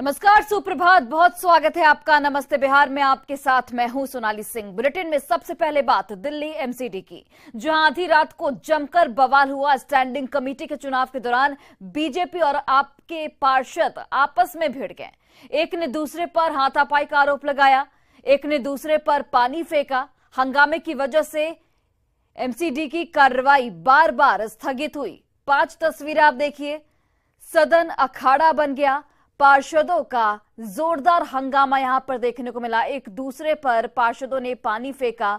नमस्कार, सुप्रभात, बहुत स्वागत है आपका नमस्ते बिहार में। आपके साथ मैं हूं सोनाली सिंह। बुलेटिन में सबसे पहले बात दिल्ली एमसीडी की, जहां आधी रात को जमकर बवाल हुआ। स्टैंडिंग कमेटी के चुनाव के दौरान बीजेपी और आप के पार्षद आपस में भिड़ गए। एक ने दूसरे पर हाथापाई का आरोप लगाया, एक ने दूसरे पर पानी फेंका। हंगामे की वजह से एमसीडी की कार्रवाई बार बार स्थगित हुई। 5 तस्वीरें आप देखिए। सदन अखाड़ा बन गया। पार्षदों का जोरदार हंगामा यहां पर देखने को मिला। एक दूसरे पर पार्षदों ने पानी फेंका।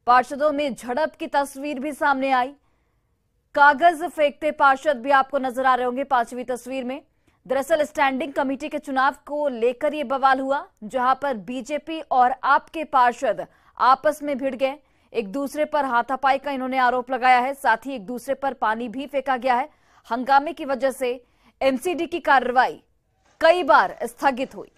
पार्षदों में झड़प की तस्वीर भी सामने आई। कागज फेंकते पार्षद भी आपको नजर आ रहे होंगे 5वीं तस्वीर में। दरअसल स्टैंडिंग कमेटी के चुनाव को लेकर यह बवाल हुआ, जहां पर बीजेपी और आप के पार्षद आपस में भिड़ गए। एक दूसरे पर हाथापाई का इन्होंने आरोप लगाया है, साथ ही एक दूसरे पर पानी भी फेंका गया है। हंगामे की वजह से एमसीडी की कार्रवाई कई बार स्थगित हुई।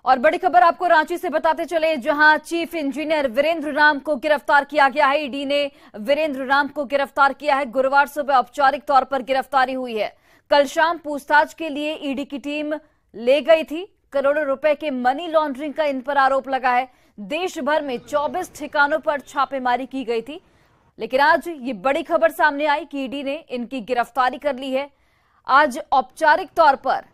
और बड़ी खबर आपको रांची से बताते चले, जहां चीफ इंजीनियर वीरेंद्र राम को गिरफ्तार किया गया है। ईडी ने वीरेंद्र राम को गिरफ्तार किया है। गुरुवार सुबह औपचारिक तौर पर गिरफ्तारी हुई है। कल शाम पूछताछ के लिए ईडी की टीम ले गई थी। करोड़ों रुपए के मनी लॉन्ड्रिंग का इन पर आरोप लगा है। देश भर में 24 ठिकानों पर छापेमारी की गई थी, लेकिन आज ये बड़ी खबर सामने आई कि ईडी ने इनकी गिरफ्तारी कर ली है। आज औपचारिक तौर पर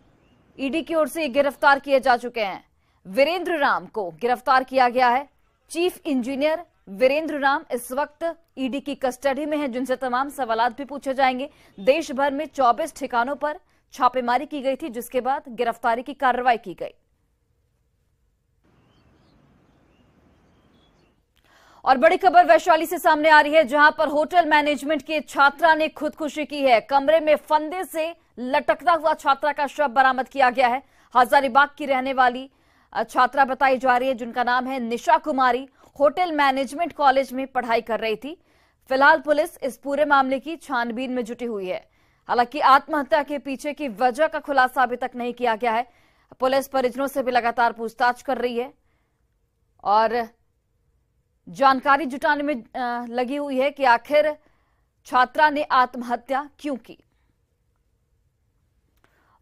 ईडी की ओर से गिरफ्तार किए जा चुके हैं। वीरेंद्र राम को गिरफ्तार किया गया है। चीफ इंजीनियर वीरेंद्र राम इस वक्त ईडी की कस्टडी में है, जिनसे तमाम सवालात भी पूछे जाएंगे। देश भर में 24 ठिकानों पर छापेमारी की गई थी, जिसके बाद गिरफ्तारी की कार्रवाई की गई। और बड़ी खबर वैशाली से सामने आ रही है, जहां पर होटल मैनेजमेंट की छात्रा ने खुदकुशी की है। कमरे में फंदे से लटकता हुआ छात्रा का शव बरामद किया गया है। हजारीबाग की रहने वाली छात्रा बताई जा रही है, जिनका नाम है Nisha Kumari. Hotel management college में पढ़ाई कर रही थी। फिलहाल पुलिस इस पूरे मामले की छानबीन में जुटी हुई है। हालांकि आत्महत्या के पीछे की वजह का खुलासा अभी तक नहीं किया गया है। पुलिस परिजनों से भी लगातार पूछताछ कर रही है और जानकारी जुटाने में लगी हुई है कि आखिर छात्रा ने आत्महत्या क्यों की।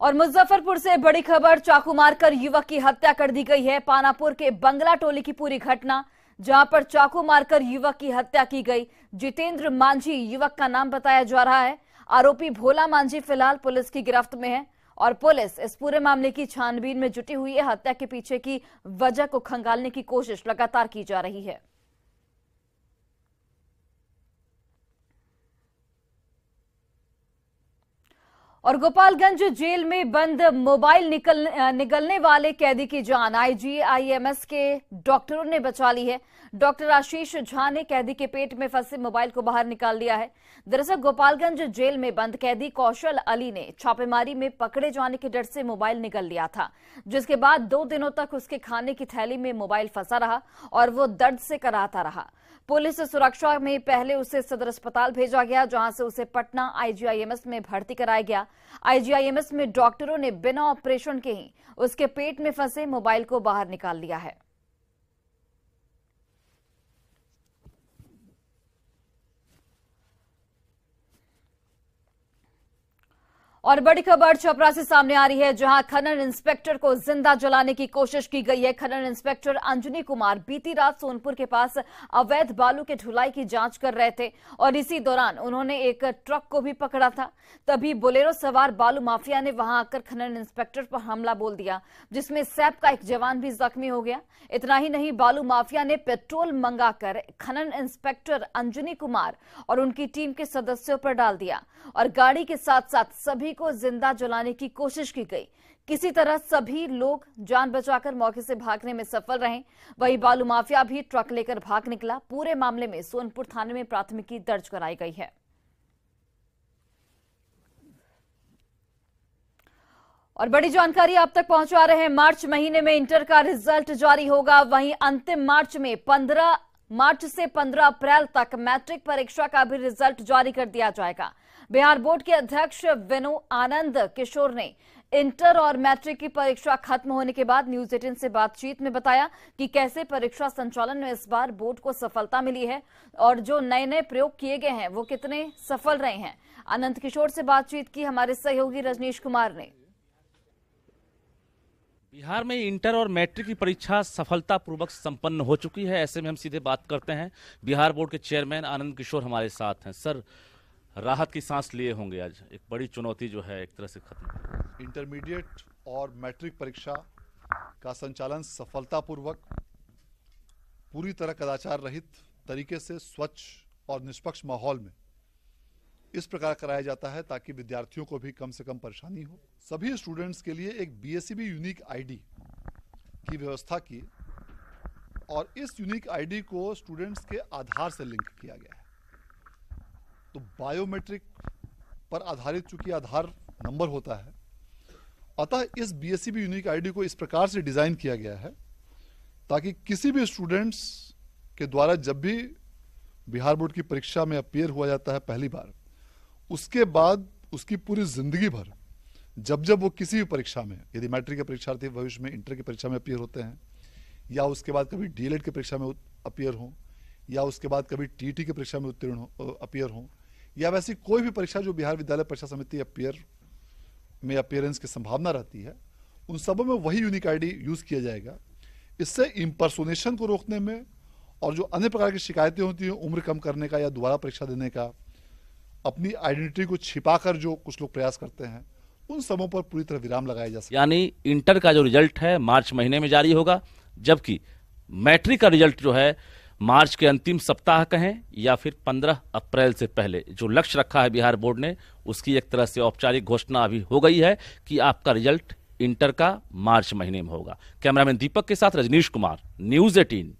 और मुजफ्फरपुर से बड़ी खबर, चाकू मारकर युवक की हत्या कर दी गई है। पानापुर के बंगला टोली की पूरी घटना, जहां पर चाकू मारकर युवक की हत्या की गई। जितेंद्र मांझी युवक का नाम बताया जा रहा है। आरोपी भोला मांझी फिलहाल पुलिस की गिरफ्त में है और पुलिस इस पूरे मामले की छानबीन में जुटी हुई है। हत्या के पीछे की वजह को खंगालने की कोशिश लगातार की जा रही है। और गोपालगंज जेल में बंद मोबाइल निगलने वाले कैदी की जान आईजीआईएमएस के डॉक्टरों ने बचा ली है। डॉक्टर आशीष झा ने कैदी के पेट में फंसे मोबाइल को बाहर निकाल लिया है। दरअसल गोपालगंज जेल में बंद कैदी कौशल अली ने छापेमारी में पकड़े जाने के डर से मोबाइल निगल लिया था, जिसके बाद 2 दिनों तक उसके खाने की थैली में मोबाइल फंसा रहा और वो दर्द से कराहता रहा। पुलिस सुरक्षा में पहले उसे सदर अस्पताल भेजा गया, जहां से उसे पटना आईजीआईएमएस में भर्ती कराया गया। आईजीआईएमएस में डॉक्टरों ने बिना ऑपरेशन के ही उसके पेट में फंसे मोबाइल को बाहर निकाल लिया है। और बड़ी खबर छपरा से सामने आ रही है, जहां खनन इंस्पेक्टर को जिंदा जलाने की कोशिश की गई है। खनन इंस्पेक्टर अंजनी कुमार बीती रात सोनपुर के पास अवैध बालू के ढुलाई की जांच कर रहे थे और इसी दौरान उन्होंने एक ट्रक को भी पकड़ा था। तभी बोलेरो सवार बालू माफिया ने वहां आकर खनन इंस्पेक्टर पर हमला बोल दिया, जिसमें सैप का एक जवान भी जख्मी हो गया। इतना ही नहीं, बालू माफिया ने पेट्रोल मंगाकर खनन इंस्पेक्टर अंजनी कुमार और उनकी टीम के सदस्यों पर डाल दिया और गाड़ी के साथ साथ सभी को जिंदा जलाने की कोशिश की गई। किसी तरह सभी लोग जान बचाकर मौके से भागने में सफल रहे। वहीं बालू माफिया भी ट्रक लेकर भाग निकला। पूरे मामले में सोनपुर थाने में प्राथमिकी दर्ज कराई गई है। और बड़ी जानकारी आप तक पहुंचा रहे हैं, मार्च महीने में इंटर का रिजल्ट जारी होगा। वहीं अंतिम मार्च में 15 मार्च से 15 अप्रैल तक मैट्रिक परीक्षा का भी रिजल्ट जारी कर दिया जाएगा। बिहार बोर्ड के अध्यक्ष विनोद आनंद किशोर ने इंटर और मैट्रिक की परीक्षा खत्म होने के बाद न्यूज 18 से बातचीत में बताया कि कैसे परीक्षा संचालन में इस बार बोर्ड को सफलता मिली है और जो नए नए प्रयोग किए गए हैं वो कितने सफल रहे हैं। आनंद किशोर से बातचीत की हमारे सहयोगी रजनीश कुमार ने। बिहार में इंटर और मैट्रिक की परीक्षा सफलतापूर्वक संपन्न हो चुकी है। ऐसे में हम सीधे बात करते हैं, बिहार बोर्ड के चेयरमैन आनंद किशोर हमारे साथ हैं। सर, राहत की सांस लिए होंगे, आज एक बड़ी चुनौती जो है एक तरह से खत्म। इंटरमीडिएट और मैट्रिक परीक्षा का संचालन सफलतापूर्वक पूरी तरह कदाचार रहित तरीके से स्वच्छ और निष्पक्ष माहौल में इस प्रकार कराया जाता है ताकि विद्यार्थियों को भी कम से कम परेशानी हो। सभी स्टूडेंट्स के लिए एक बीएसईबी यूनिक आईडी की व्यवस्था की और इस यूनिक आईडी को स्टूडेंट्स के आधार से लिंक किया गया है। तो बायोमेट्रिक पर आधारित चूंकि आधार नंबर होता है, अतः इस बीएसईबी यूनिक आईडी को इस प्रकार से डिजाइन किया गया है ताकि किसी भी स्टूडेंट्स के द्वारा जब भी बिहार बोर्ड की परीक्षा में अपीयर हुआ जाता है पहली बार, उसके बाद उसकी पूरी जिंदगी भर जब जब वो किसी भी परीक्षा में, यदि मैट्रिक के परीक्षार्थी भविष्य में इंटर की परीक्षा में अपीयर होते हैं या उसके बाद कभी डीएलएड की परीक्षा में अपीयर हों या उसके बाद कभी टीईटी की परीक्षा में उत्तीर्ण अपीयर हों या वैसी कोई भी परीक्षा जो बिहार विद्यालय परीक्षा समिति में अपीयरेंस की संभावना रहती है, उन सबों में वही यूनिक आईडी यूज किया जाएगा। इससे इम्पर्सोनेशन को रोकने में और जो अन्य प्रकार की शिकायतें होती हैं, उम्र कम करने का या दोबारा परीक्षा देने का, अपनी आइडेंटिटी को छिपाकर जो कुछ लोग प्रयास करते हैं, उन सबों पर पूरी तरह विराम लगाया जा सकता है। यानी इंटर का जो रिजल्ट है मार्च महीने में जारी होगा, जबकि मैट्रिक का रिजल्ट जो है मार्च के अंतिम सप्ताह कहें या फिर 15 अप्रैल से पहले जो लक्ष्य रखा है बिहार बोर्ड ने, उसकी एक तरह से औपचारिक घोषणा अभी हो गई है कि आपका रिजल्ट इंटर का मार्च महीने में होगा। कैमरामैन दीपक के साथ रजनीश कुमार, न्यूज 18।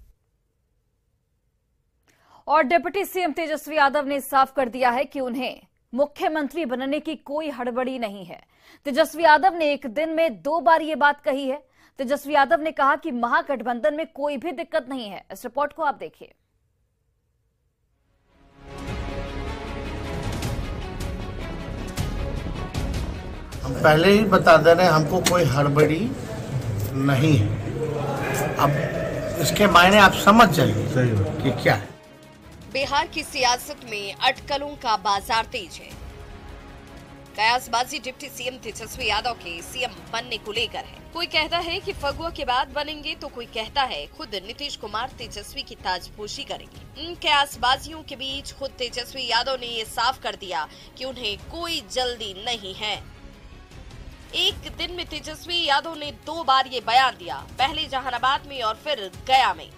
और डिप्टी सीएम तेजस्वी यादव ने साफ कर दिया है कि उन्हें मुख्यमंत्री बनने की कोई हड़बड़ी नहीं है। तेजस्वी यादव ने एक दिन में 2 बार ये बात कही है। तेजस्वी यादव ने कहा कि महागठबंधन में कोई भी दिक्कत नहीं है। इस रिपोर्ट को आप देखिए। हम पहले ही बता दे रहे हैं, हमको कोई हड़बड़ी नहीं है। अब इसके मायने आप समझ जाइए कि क्या है। बिहार की सियासत में अटकलों का बाजार तेज है। कयासबाजी डिप्टी सीएम तेजस्वी यादव के सीएम बनने को लेकर है। कोई कहता है कि फगुआ के बाद बनेंगे, तो कोई कहता है खुद नीतीश कुमार तेजस्वी की ताजपोशी करेंगे। इन कयासबाजियों के बीच खुद तेजस्वी यादव ने ये साफ कर दिया कि उन्हें कोई जल्दी नहीं है। एक दिन में तेजस्वी यादव ने 2 बार ये बयान दिया, पहले जहानाबाद में और फिर गया में।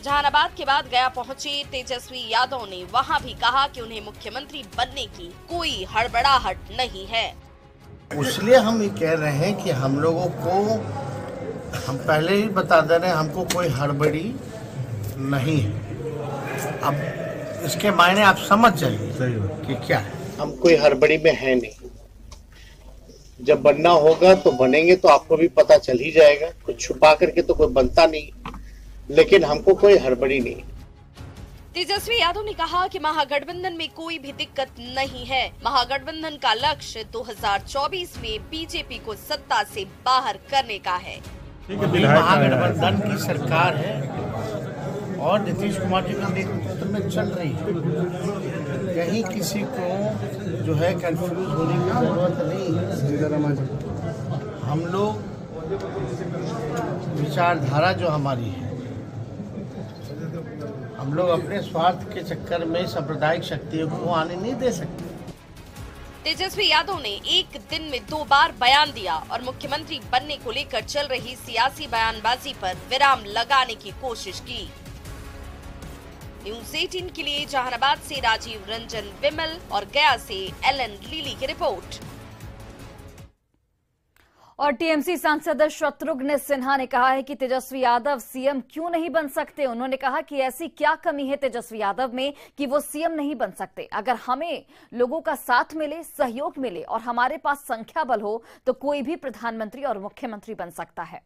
जहानाबाद के बाद गया पहुंचे तेजस्वी यादव ने वहां भी कहा कि उन्हें मुख्यमंत्री बनने की कोई हड़बड़ाहट नहीं है। इसलिए हम ये कह रहे हैं कि हम लोगों को, हम पहले ही बता दे रहे हैं, हमको कोई हड़बड़ी नहीं है। अब इसके मायने आप समझ जाइए कि क्या है। हम कोई हड़बड़ी में है नहीं। जब बनना होगा तो बनेंगे, तो आपको भी पता चल ही जाएगा। कुछ छुपा करके तो कोई बनता नहीं, लेकिन हमको कोई हड़बड़ी नहीं। तेजस्वी यादव ने कहा कि महागठबंधन में कोई भी दिक्कत नहीं है। महागठबंधन का लक्ष्य 2024 में बीजेपी को सत्ता से बाहर करने का है। महागठबंधन की सरकार है और नीतीश कुमार जी के नेतृत्व में चल रही है। कहीं किसी को जो है कंफ्यूज होने की जरूरत नहीं है। हम लोग विचारधारा जो हमारी है, हम लोग अपने स्वार्थ के चक्कर में सांप्रदायिक शक्तियों को आने नहीं दे सकते। तेजस्वी यादव ने एक दिन में 2 बार बयान दिया और मुख्यमंत्री बनने को लेकर चल रही सियासी बयानबाजी पर विराम लगाने की कोशिश की। न्यूज 18 के लिए जहानाबाद से राजीव रंजन विमल और गया से एलन लीली की रिपोर्ट। और टीएमसी सांसद शत्रुघ्न सिन्हा ने कहा है कि तेजस्वी यादव सीएम क्यों नहीं बन सकते। उन्होंने कहा कि ऐसी क्या कमी है तेजस्वी यादव में कि वो सीएम नहीं बन सकते। अगर हमें लोगों का साथ मिले, सहयोग मिले और हमारे पास संख्या बल हो तो कोई भी प्रधानमंत्री और मुख्यमंत्री बन सकता है।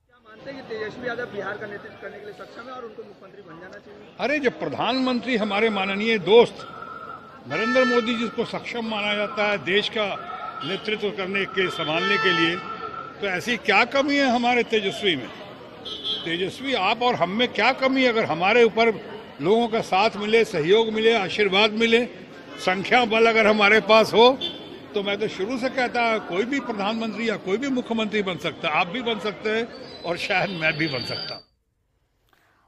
क्या मानते हैं कि तेजस्वी यादव बिहार का नेतृत्व करने के लिए सक्षम है और उनको मुख्यमंत्री बन जाना चाहिए? अरे, जब प्रधानमंत्री हमारे माननीय दोस्त नरेंद्र मोदी जिसको सक्षम माना जाता है, देश का नेतृत्व करने के संभालने के लिए, तो ऐसी क्या कमी है हमारे तेजस्वी में? तेजस्वी आप और हम में क्या कमी है? अगर हमारे ऊपर लोगों का साथ मिले, सहयोग मिले, आशीर्वाद मिले, संख्या बल अगर हमारे पास हो, तो मैं तो शुरू से कहता कोई भी प्रधानमंत्री या कोई भी मुख्यमंत्री बन सकता है। आप भी बन सकते हैं और शायद मैं भी बन सकता।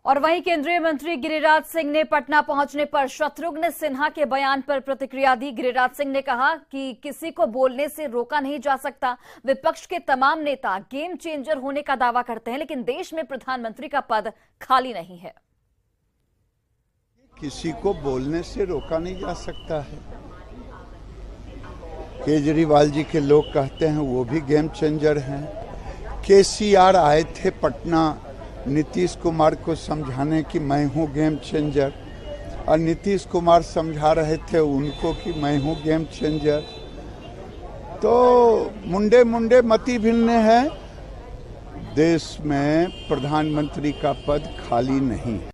और वहीं केंद्रीय मंत्री गिरिराज सिंह ने पटना पहुंचने पर शत्रुघ्न सिन्हा के बयान पर प्रतिक्रिया दी। गिरिराज सिंह ने कहा कि किसी को बोलने से रोका नहीं जा सकता। विपक्ष के तमाम नेता गेम चेंजर होने का दावा करते हैं, लेकिन देश में प्रधानमंत्री का पद खाली नहीं है। किसी को बोलने से रोका नहीं जा सकता है। केजरीवाल जी के लोग कहते हैं वो भी गेम चेंजर हैं। केसीआर आए थे पटना नीतीश कुमार को समझाने कि मैं हूं गेम चेंजर, और नीतीश कुमार समझा रहे थे उनको कि मैं हूं गेम चेंजर। तो मुंडे मुंडे मति भिन्न है। देश में प्रधानमंत्री का पद खाली नहीं है।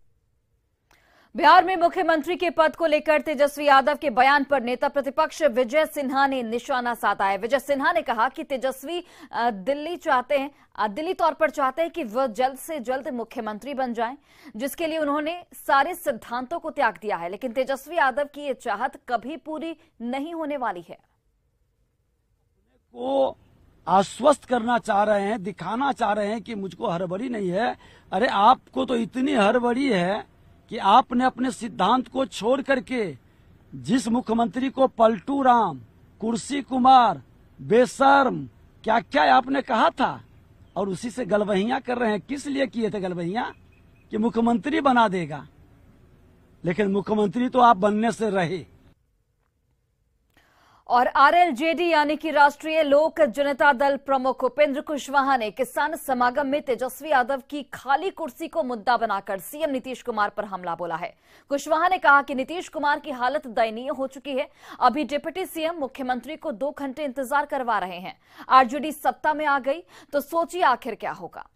बिहार में मुख्यमंत्री के पद को लेकर तेजस्वी यादव के बयान पर नेता प्रतिपक्ष विजय सिन्हा ने निशाना साधा है। विजय सिन्हा ने कहा कि तेजस्वी दिल्ली तौर पर चाहते हैं कि वह जल्द से जल्द मुख्यमंत्री बन जाएं, जिसके लिए उन्होंने सारे सिद्धांतों को त्याग दिया है। लेकिन तेजस्वी यादव की ये चाहत कभी पूरी नहीं होने वाली है। को आश्वस्त करना चाह रहे हैं, दिखाना चाह रहे हैं कि मुझको हड़बड़ी नहीं है। अरे आपको तो इतनी हड़बड़ी है कि आपने अपने सिद्धांत को छोड़ करके जिस मुख्यमंत्री को पलटू राम, कुर्सी कुमार, बेशर्म, क्या क्या आपने कहा था, और उसी से गलबहियां कर रहे हैं। किस लिए किए थे गलबहियां? कि मुख्यमंत्री बना देगा, लेकिन मुख्यमंत्री तो आप बनने से रहे। और आरएलजेडी यानी कि राष्ट्रीय लोक जनता दल प्रमुख उपेंद्र कुशवाहा ने किसान समागम में तेजस्वी यादव की खाली कुर्सी को मुद्दा बनाकर सीएम नीतीश कुमार पर हमला बोला है। कुशवाहा ने कहा कि नीतीश कुमार की हालत दयनीय हो चुकी है। अभी डिप्टी सीएम मुख्यमंत्री को 2 घंटे इंतजार करवा रहे हैं। आरजेडी सत्ता में आ गई तो सोचिए आखिर क्या होगा।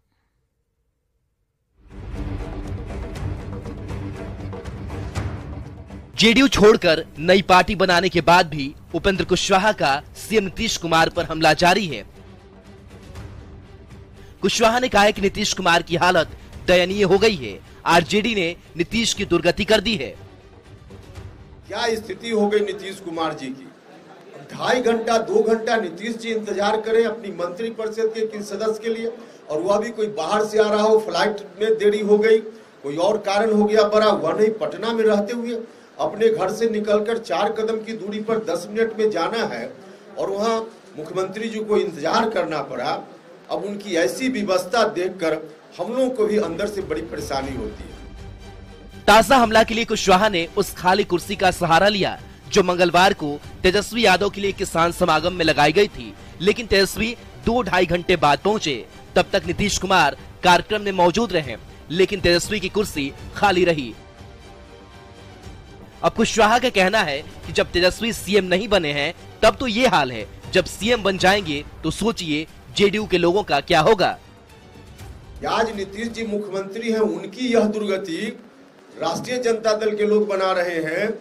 जेडीयू छोड़कर नई पार्टी बनाने के बाद भी उपेंद्र कुशवाहा का सीएम नीतीश कुमार पर हमला जारी है। कुशवाहा ने कहा है कि नीतीश कुमार की हालत दयनीय हो गई है। आरजेडी ने नीतीश की दुर्गति कर दी है। क्या स्थिति हो गई नीतीश कुमार जी की? 2.5 घंटा 2 घंटा नीतीश जी इंतजार करें अपनी मंत्री परिषद के किन सदस्य के लिए, और वह भी कोई बाहर से आ रहा हो, फ्लाइट में देरी हो गई, कोई और कारण हो गया बड़ा, वह नहीं पटना में रहते हुए अपने घर से निकलकर 4 कदम की दूरी पर 10 मिनट में जाना है, और वहां मुख्यमंत्री जी को इंतजार करना पड़ा। अब उनकी ऐसी व्यवस्था देखकर हम लोगों को भी अंदर से बड़ी परेशानी होती है। ताजा हमला के लिए कुशवाहा ने उस खाली कुर्सी का सहारा लिया जो मंगलवार को तेजस्वी यादव के लिए किसान समागम में लगाई गई थी, लेकिन तेजस्वी 2-2.5 घंटे बाद पहुंचे। तब तक नीतीश कुमार कार्यक्रम में मौजूद रहे, लेकिन तेजस्वी की कुर्सी खाली रही। अब कुशवाहा का कहना है कि जब तेजस्वी सीएम नहीं बने हैं तब तो ये हाल है, जब सीएम बन जाएंगे तो सोचिए जेडीयू के लोगों का क्या होगा। आज नीतीश जी मुख्यमंत्री हैं, उनकी यह दुर्गति राष्ट्रीय जनता दल के लोग बना रहे हैं।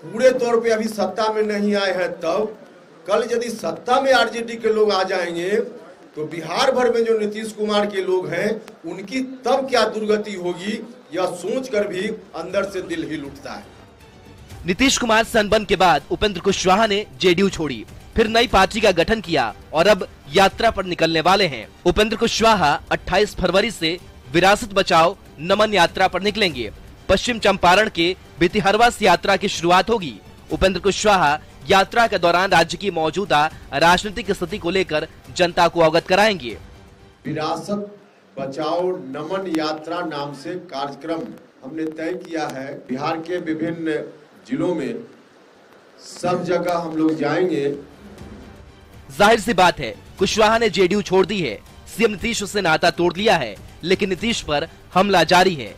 पूरे तौर पे अभी सत्ता में नहीं आए हैं, तब कल यदि सत्ता में आरजेडी के लोग आ जाएंगे तो बिहार भर में जो नीतीश कुमार के लोग हैं उनकी तब क्या दुर्गति होगी, यह सोचकर भी अंदर से दिल हिल उठता है। नीतीश कुमार से अनबन के बाद उपेंद्र कुशवाहा ने जेडीयू छोड़ी, फिर नई पार्टी का गठन किया और अब यात्रा पर निकलने वाले हैं। उपेंद्र कुशवाहा 28 फरवरी से विरासत बचाओ नमन यात्रा पर निकलेंगे। पश्चिम चंपारण के भितिहरवा से यात्रा की शुरुआत होगी। उपेंद्र कुशवाहा यात्रा के दौरान राज्य की मौजूदा राजनीतिक स्थिति को लेकर जनता को अवगत कराएंगे। विरासत बचाओ नमन यात्रा नाम से कार्यक्रम हमने तय किया है। बिहार के विभिन्न जिलों में सब जगह हम लोग जाएंगे। जाहिर सी बात है, कुशवाहा ने जेडीयू छोड़ दी है। सीएम नीतीश से नाता तोड़ लिया है, लेकिन नीतीश पर हमला जारी है।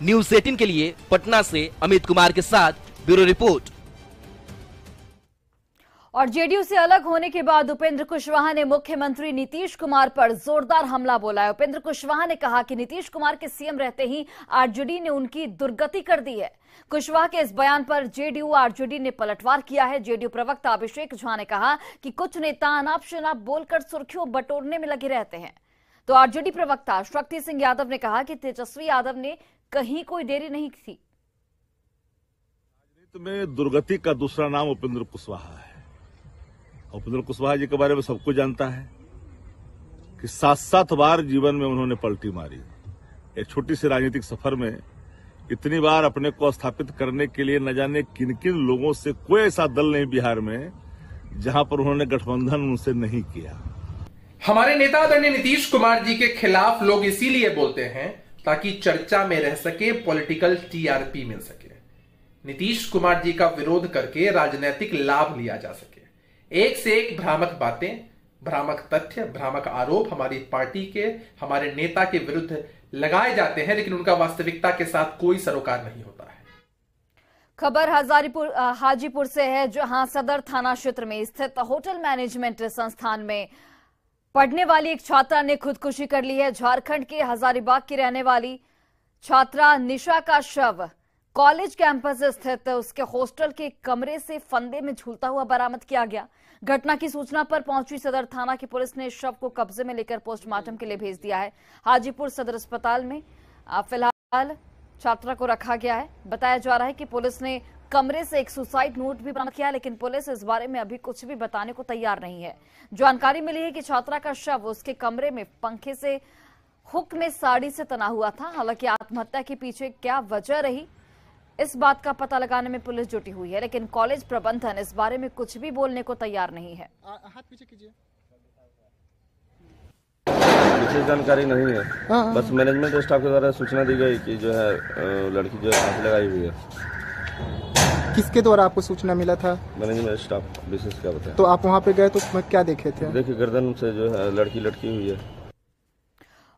न्यूज़ 18 के लिए पटना से अमित कुमार के साथ ब्यूरो रिपोर्ट। और जेडीयू से अलग होने के बाद उपेंद्र कुशवाहा ने मुख्यमंत्री नीतीश कुमार पर जोरदार हमला बोला है। उपेंद्र कुशवाहा ने कहा कि नीतीश कुमार के सीएम रहते ही आरजेडी ने उनकी दुर्गति कर दी है। कुशवाहा के इस बयान पर जेडीयू आरजेडी ने पलटवार किया है। जेडीयू प्रवक्ता अभिषेक झा ने कहा कि कुछ नेता अनाप शनाप बोलकर सुर्खियों बटोरने में लगे रहते हैं। तो आरजेडी प्रवक्ता शक्ति सिंह यादव ने कहा कि तेजस्वी यादव ने कहीं कोई देरी नहीं थी। राजनीति में दुर्गति का दूसरा नाम उपेंद्र कुशवाहा है। उपेंद्र कुशवाहा जी के बारे में सबको जानता है कि 7-7 बार जीवन में उन्होंने पलटी मारी। एक छोटी सी राजनीतिक सफर में इतनी बार अपने को स्थापित करने के लिए न जाने किन किन लोगों से कोई ऐसा दल नहीं बिहार में जहां पर उन्होंने गठबंधन उनसे नहीं किया। हमारे नेता आदरणीय नीतीश कुमार जी के खिलाफ लोग इसीलिए बोलते हैं ताकि चर्चा में रह सके, पॉलिटिकल टीआरपी मिल सके, नीतीश कुमार जी का विरोध करके राजनीतिक लाभ लिया जा सके। एक से एक भ्रामक बातें, भ्रामक तथ्य, भ्रामक आरोप हमारी पार्टी के, हमारे नेता के विरुद्ध लगाए जाते हैं, लेकिन उनका वास्तविकता के साथ कोई सरोकार नहीं होता है। खबर हाजीपुर से है, जहां सदर थाना क्षेत्र में स्थित होटल मैनेजमेंट संस्थान में पढ़ने वाली एक छात्रा ने खुदकुशी कर ली है। झारखंड के हजारीबाग की रहने वाली छात्रा निशा का शव कॉलेज कैंपस स्थित उसके हॉस्टल के कमरे से फंदे में झूलता हुआ बरामद किया गया। घटना की सूचना पर पहुंची सदर थाना की पुलिस ने शव को कब्जे में लेकर पोस्टमार्टम के लिए भेज दिया है। हाजीपुर सदर अस्पताल में फिलहाल छात्रा को रखा गया है। बताया जा रहा है कि पुलिस ने कमरे से एक सुसाइड नोट भी बरामद किया, लेकिन पुलिस इस बारे में अभी कुछ भी बताने को तैयार नहीं है। जानकारी मिली है कि छात्रा का शव उसके कमरे में पंखे से हुक में साड़ी से तना हुआ था। हालांकि आत्महत्या के पीछे क्या वजह रही, इस बात का पता लगाने में पुलिस जुटी हुई है, लेकिन कॉलेज प्रबंधन इस बारे में कुछ भी बोलने को तैयार नहीं है। हाथ पीछे कीजिए। विशेष जानकारी नहीं है, बस मैनेजमेंट स्टाफ के द्वारा सूचना दी गई कि जो है लड़की जो है फांसी लगाई हुई है। किसके द्वारा आपको सूचना मिला था? मैनेजमेंट स्टाफ विशेष क्या बताया। तो आप वहाँ पे गए तो क्या देखे थे? देखिए गर्दन से जो है लड़की लटकी हुई है।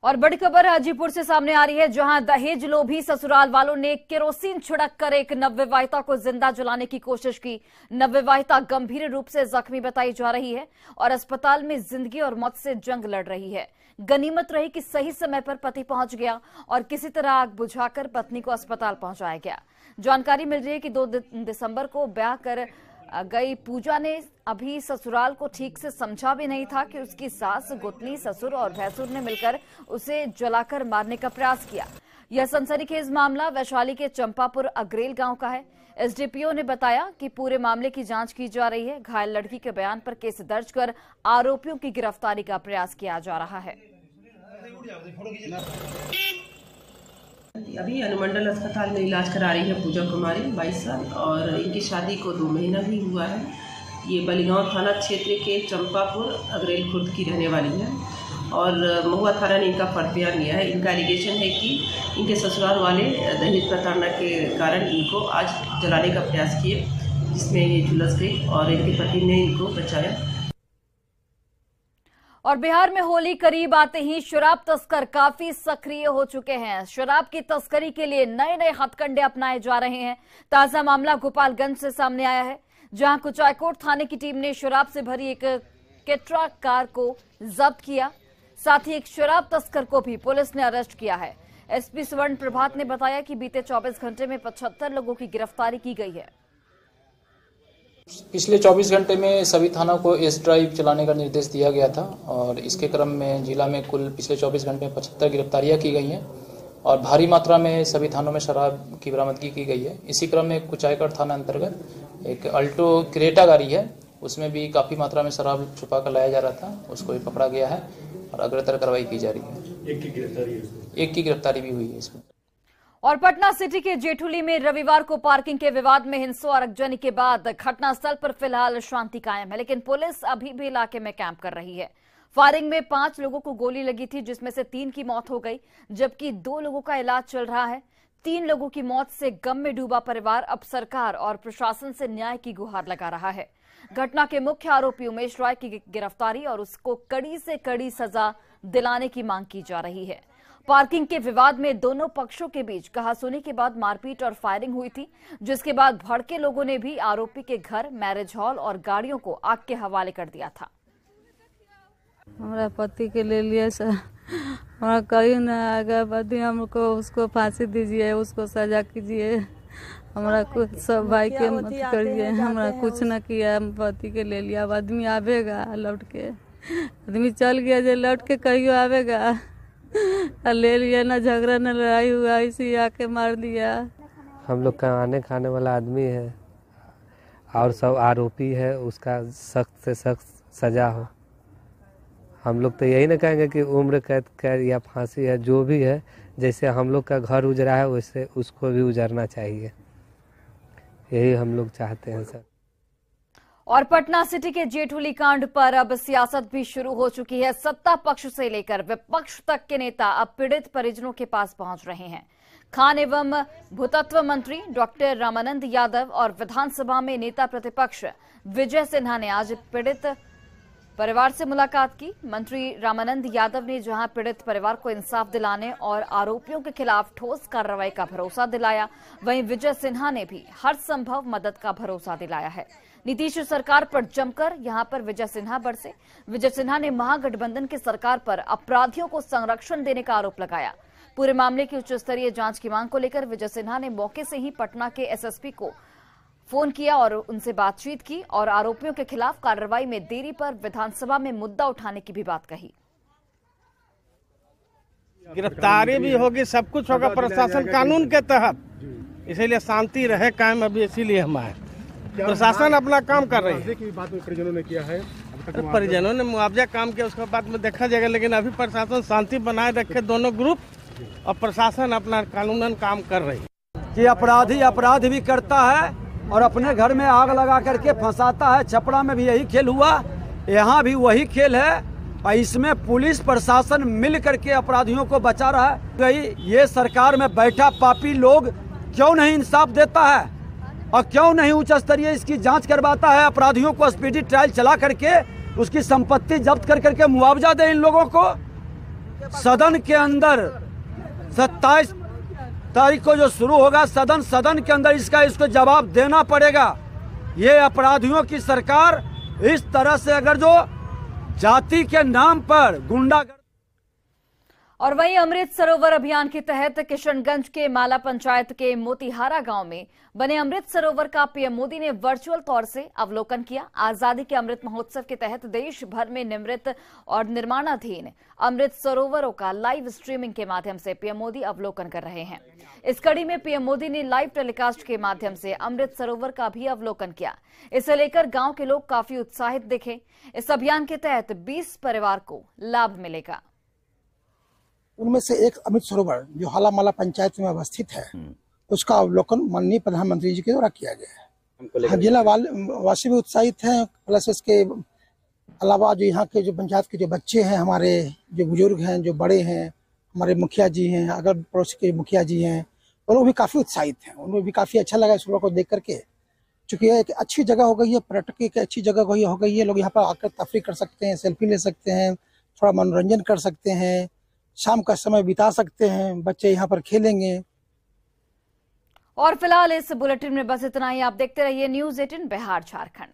और बड़ी खबर हाजीपुर से सामने आ रही है, जहां दहेज लोभी ससुराल वालों ने केरोसिन छिड़क कर एक नवविवाहिता को जिंदा जलाने की कोशिश की। नवविवाहिता गंभीर रूप से जख्मी बताई जा रही है और अस्पताल में जिंदगी और मौत से जंग लड़ रही है। गनीमत रही कि सही समय पर पति पहुंच गया और किसी तरह आग बुझाकर पत्नी को अस्पताल पहुंचाया गया। जानकारी मिल रही है कि 2 दिसंबर को ब्याह कर गई पूजा ने अभी ससुराल को ठीक से समझा भी नहीं था कि उसकी सास, गोतनी, ससुर और भैंसुर ने मिलकर उसे जलाकर मारने का प्रयास किया। यह सनसनीखेज मामला वैशाली के चंपापुर अग्रेल गांव का है। एसडीपीओ ने बताया कि पूरे मामले की जांच की जा रही है। घायल लड़की के बयान पर केस दर्ज कर आरोपियों की गिरफ्तारी का प्रयास किया जा रहा है। अभी अनुमंडल अस्पताल में इलाज करा रही है पूजा कुमारी 22 साल और इनकी शादी को 2 महीना भी हुआ है। ये बलिगांव थाना क्षेत्र के चंपापुर अग्रेल खुर्द की रहने वाली है और महुआ थाना ने इनका फर्द लिया है। इनका एलिगेशन है कि इनके ससुराल वाले दहेज प्रताड़ना के कारण इनको आज जलाने का प्रयास किए, जिसमें ये झुलस गई और इनके पति ने इनको बचाया। और बिहार में होली करीब आते ही शराब तस्कर काफी सक्रिय हो चुके हैं। शराब की तस्करी के लिए नए नए हथकंडे अपनाए जा रहे हैं। ताजा मामला गोपालगंज से सामने आया है, जहां कुचायकोट थाने की टीम ने शराब से भरी एक केट्रा कार को जब्त किया। साथ ही एक शराब तस्कर को भी पुलिस ने अरेस्ट किया है। एसपी स्वर्ण प्रभात ने बताया कि बीते 24 घंटे में 75 लोगों की गिरफ्तारी की गई है। पिछले 24 घंटे में सभी थानों को एस ड्राइव चलाने का निर्देश दिया गया था और इसके क्रम में जिला में कुल पिछले 24 घंटे में 75 गिरफ्तारियां की गई हैं और भारी मात्रा में सभी थानों में शराब की बरामदगी की गई है। इसी क्रम में कुचायकोट थाना अंतर्गत एक अल्टो क्रेटा गाड़ी है, उसमें भी काफी मात्रा में शराब छुपा कर लाया जा रहा था, उसको भी पकड़ा गया है और अग्रतर कार्रवाई की जा रही है। एक की गिरफ्तारी भी हुई है इसमें। और पटना सिटी के जेठुली में रविवार को पार्किंग के विवाद में हिंसा और अगजनी के बाद घटनास्थल पर फिलहाल शांति कायम है, लेकिन पुलिस अभी भी इलाके में कैंप कर रही है। फायरिंग में 5 लोगों को गोली लगी थी, जिसमें से 3 की मौत हो गई, जबकि 2 लोगों का इलाज चल रहा है। 3 लोगों की मौत से गम में डूबा परिवार अब सरकार और प्रशासन से न्याय की गुहार लगा रहा है। घटना के मुख्य आरोपी उमेश रॉय की गिरफ्तारी और उसको कड़ी से कड़ी सजा दिलाने की मांग की जा रही है। पार्किंग के विवाद में दोनों पक्षों के बीच कहासुनी के बाद मारपीट और फायरिंग हुई थी, जिसके बाद भड़के लोगों ने भी आरोपी के घर, मैरिज हॉल और गाड़ियों को आग के हवाले कर दिया था। हमारा पति के ले लिए सर, हमारा कहीं न आएगा पति, हमको उसको फांसी दीजिए, उसको सजा कीजिए, हमारा कुछ सब भाई के मत करिए, हमारा कुछ न किया, पति के ले लिया। अब आदमी आवेगा लौट के, आदमी चल गया जो लौट के कहियो आवेगा, ले लिया, ना झगड़ा न लड़ाई हुआ, इसी आके मार दिया। हम लोग कमाने खाने वाला आदमी है और सब आरोपी है, उसका सख्त से सख्त सजा हो। हम लोग तो यही ना कहेंगे कि उम्र कैद या फांसी है, जो भी है, जैसे हम लोग का घर उजड़ा है वैसे उसको भी उजड़ना चाहिए, यही हम लोग चाहते हैं सर। और पटना सिटी के जेठुली कांड पर अब सियासत भी शुरू हो चुकी है। सत्ता पक्ष से लेकर विपक्ष तक के नेता अब पीड़ित परिजनों के पास पहुंच रहे हैं। खान एवं भूतत्व मंत्री डॉक्टर रामानंद यादव और विधानसभा में नेता प्रतिपक्ष विजय सिन्हा ने आज पीड़ित परिवार से मुलाकात की। मंत्री रामानंद यादव ने जहां पीड़ित परिवार को इंसाफ दिलाने और आरोपियों के खिलाफ ठोस कार्रवाई का भरोसा दिलाया, वहीं विजय सिन्हा ने भी हर संभव मदद का भरोसा दिलाया है। नीतीश सरकार पर जमकर यहां पर विजय सिन्हा बरसे। विजय सिन्हा ने महागठबंधन की सरकार पर अपराधियों को संरक्षण देने का आरोप लगाया। पूरे मामले की उच्च स्तरीय जांच की मांग को लेकर विजय सिन्हा ने मौके से ही पटना के एसएसपी को फोन किया और उनसे बातचीत की और आरोपियों के खिलाफ कार्रवाई में देरी पर विधानसभा में मुद्दा उठाने की भी बात कही। गिरफ्तारी भी होगी, सब कुछ होगा प्रशासन कानून के तहत, इसीलिए शांति रहे कायम, अभी इसीलिए हम आए। प्रशासन अपना काम कर रही है। परिजनों ने किया है, परिजनों ने मुआवजा काम किया, उसके बाद में देखा जाएगा, लेकिन अभी प्रशासन शांति बनाए रखे दोनों ग्रुप, और प्रशासन अपना कानूनन काम कर रही है। कि अपराधी अपराध भी करता है और अपने घर में आग लगा करके फंसाता है। छपरा में भी यही खेल हुआ, यहाँ भी वही खेल है और इसमें पुलिस प्रशासन मिल करके अपराधियों को बचा रहा है। ये सरकार में बैठा पापी लोग क्यों नहीं इंसाफ देता है और क्यों नहीं उच्च स्तरीय इसकी जांच करवाता है? अपराधियों को स्पीडी ट्रायल चला करके उसकी संपत्ति जब्त कर करके मुआवजा दे इन लोगों को। सदन के अंदर 27 तारीख को जो शुरू होगा सदन के अंदर इसको जवाब देना पड़ेगा। ये अपराधियों की सरकार इस तरह से अगर जो जाति के नाम पर गुंडा। और वहीं अमृत सरोवर अभियान के तहत किशनगंज के माला पंचायत के मोतिहारा गांव में बने अमृत सरोवर का पीएम मोदी ने वर्चुअल तौर से अवलोकन किया। आजादी के अमृत महोत्सव के तहत देश भर में निर्मित और निर्माणाधीन अमृत सरोवरों का लाइव स्ट्रीमिंग के माध्यम से पीएम मोदी अवलोकन कर रहे हैं। इस कड़ी में पीएम मोदी ने लाइव टेलीकास्ट के माध्यम से अमृत सरोवर का भी अवलोकन किया। इसे लेकर गांव के लोग काफी उत्साहित दिखे। इस अभियान के तहत 20 परिवार को लाभ मिलेगा। उनमें से एक अमृत सरोवर जो हाला माला पंचायत में अवस्थित है, उसका अवलोकन माननीय प्रधानमंत्री जी के द्वारा किया गया है। जिला वासी भी उत्साहित हैं, प्लस इसके अलावा जो यहाँ के जो पंचायत के जो बच्चे हैं, हमारे जो बुजुर्ग हैं, जो बड़े हैं, हमारे मुखिया जी हैं, अगल पड़ोस के मुखिया जी हैं, वो लोग भी काफी उत्साहित हैं। उन्हें भी काफी अच्छा लगा इस सरोवर को देख करके, चूंकि यह एक अच्छी जगह हो गई है, पर्यटक की एक अच्छी जगह हो गई है। लोग यहाँ पर आकर तफरीह कर सकते हैं, सेल्फी ले सकते हैं, थोड़ा मनोरंजन कर सकते हैं, शाम का समय बिता सकते हैं, बच्चे यहाँ पर खेलेंगे। और फिलहाल इस बुलेटिन में बस इतना ही। आप देखते रहिए न्यूज़ 18 बिहार झारखंड।